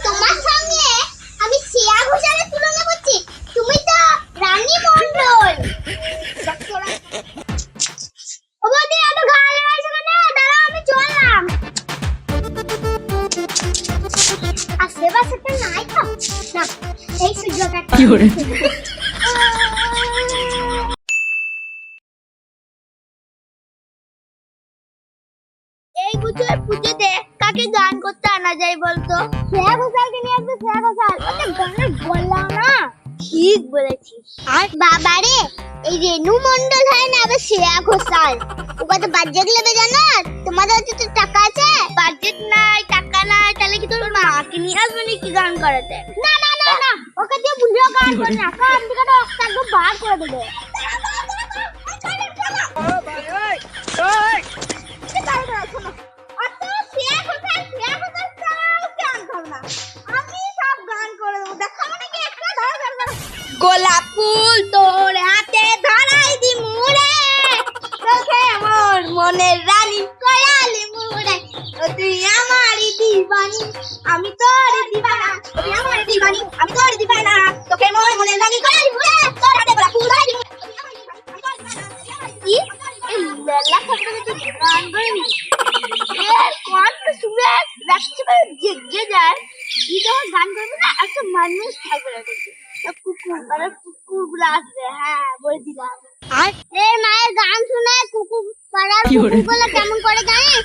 তোমার সঙ্গে আমি শ্রেয়া ঘোষালের তুলনা করছি, তুমি তো রানী মণ্ডল। ও বৌদি এত গালে হয়েছে কেন? দাঁড়াও আমি চললাম। আশেপাশে নাই তো না, এই সূর্যটা কি করে এই বুঝের পুজোতে কাকে গান করতে আনা যায় বলতো? শ্রেয়া ঘোষালকে নিয়ে আসবে। শ্রেয়া ঘোষাল ওটা গানের বললাম না, ঠিক বলেছিস। আর বাবারে এই রেনু মণ্ডল হয় না, আবার শ্রেয়া ঘোষাল। ও কত বাজেট নেবে জানো? তোমাদের কাছে তো টাকা আছে? বাজেট নাই, টাকা নাই, তাহলে কি তোর মাকে নিয়ে আসবে নাকি গান করাতে? না না না না, ওকে দিয়ে বুঝিও গান করে না, কান থেকে তো একদম বার করে দেবে। গোলাপ ফুল তোর হাতে ধরাই দি মুড়ে, তোকে আমার মনের রানী কয়ালি মুড়ে। তুই আমারই দিবানি, আমি তোর দিবানা। তুই আমার দিবানি, আমি তোর দিবানা। তোকে মোর মনের রানী কয়ালি মুড়ে, তোর হাতে গোলাপ ফুল ধরাই দি মুড়ে। এই লেলা খাটে তো গান গাইনি এর কোন তো শুনে রাখতে পারে জেগে যায়। এই তো গান করবে না, একটা মানুষ থাকবে না। কুকুরগুলো আসবে, হ্যাঁ বলে দিলাম। আর এই মায়ের গান শুনে কুকুর পাড়ার কুকুরগুলো কেমন করে জানিস?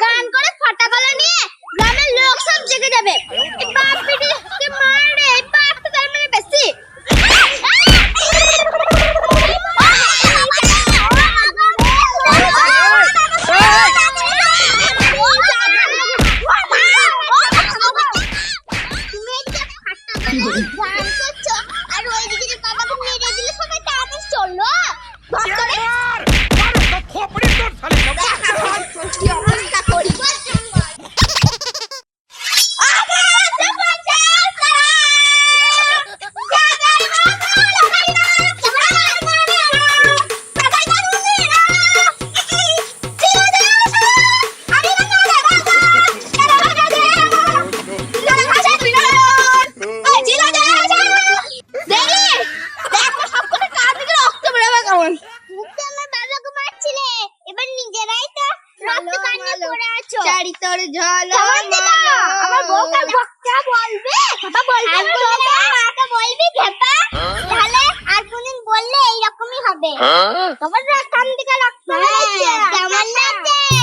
গান করে ফাটা গলা নিয়ে গ্রামের লোক সব জেগে যাবে। বাপ বেটি কে মারে, বাপ তো তার মানে বেশি। আর ওইদিকে বাবাকে মেরে দিলে সবাই তাড়াতাড়ি চললো। তোমার কান দিকে রাখতে কেমন লাগছে?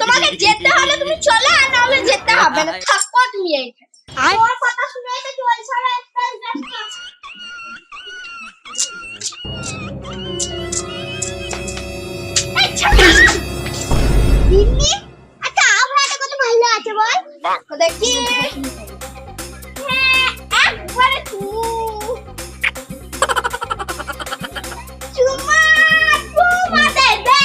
তোমাকে যেতে হলে তুমি চলে, আর না হলে যেতে হবে না। থাকো তুমি এইখানে। আমার কথা শুনে তো চলছে না, দিদি আচ্ছা আবহাওয়াটা কত ভালো আছে বল দেখি। হ্যাঁ একবারে চুমা চুমা দেবে।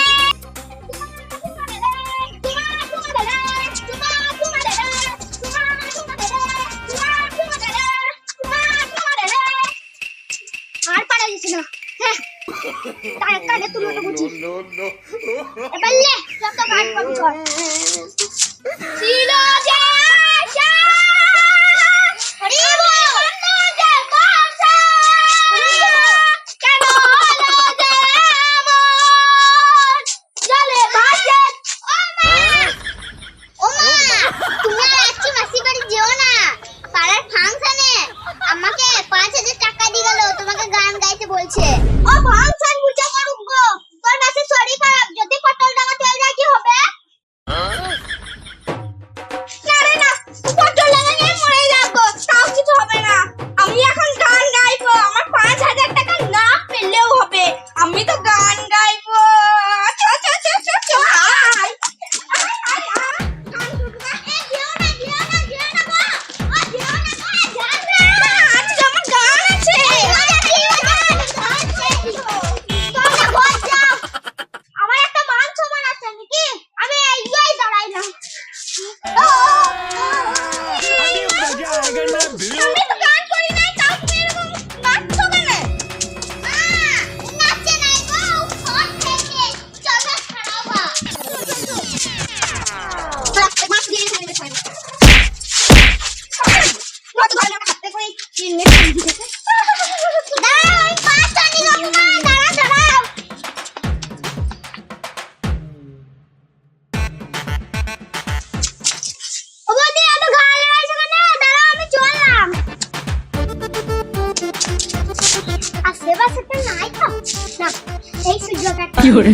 এবার লে যত গান করছ ছিল যে আশা হরিব যে বাসা কেন হলো যে এমন জলে ভাসে ও মা তুমি আর আজকে মাসি বাড়ি যেও না পাড়ার ফাংশনে আমাকে 5000 টাকা দিয়ে গেল তোমাকে গান গাইতে বলছে ও ফাংশন বুঝা করুক গো তোর কাছে শরীর খারাপ যদি পটল ডাঙা চলে যায় কি হবে না রে না পটল ডাঙা নিয়ে মরে যাবো তাও কিছু হবে না আমি এখন গান গাইবো আমার 5000 টাকা না পেলেও হবে আমি তো গান গাইবো চো চো চো চো চো আয় কি করে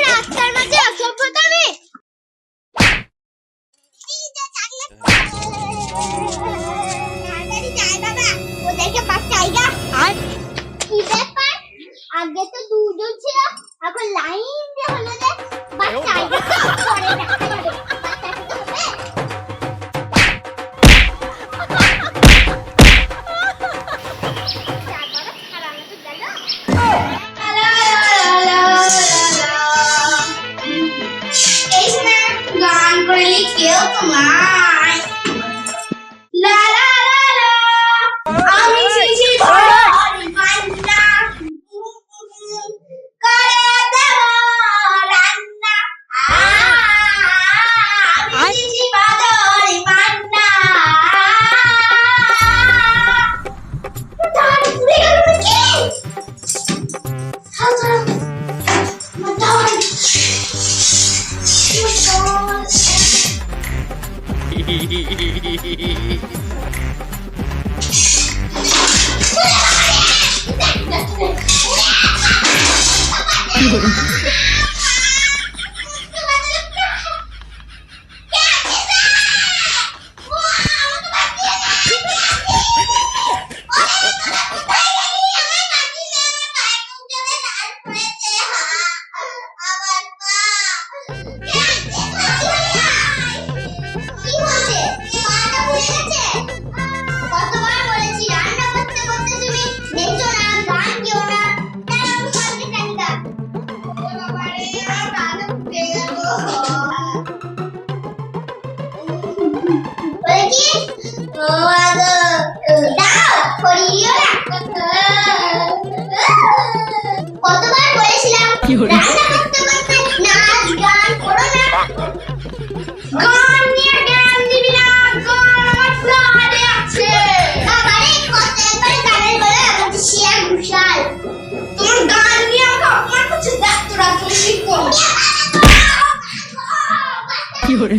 রাস্তার মাঝে অসভ্যতামি ওদেরকে বাচ্চাইগা কি ব্যাপার আগে তো দুজন ছিল এখন লাইন দিয়ে হলো যে বাচ্চাইগা পরে দেখা যাবে কতবার বলেছিলাম রান্না করতে করতে নাচ গান করো না গান নিয়ে গান দিবি না গান আমার প্রাণে আছে আমারে কতবার গানের বলে আমাকে শেয়ার ঘুষাল তোমার গান নিয়ে আমাকে অপমান করছিস দেখ তোরা তুমি কি করো কি করে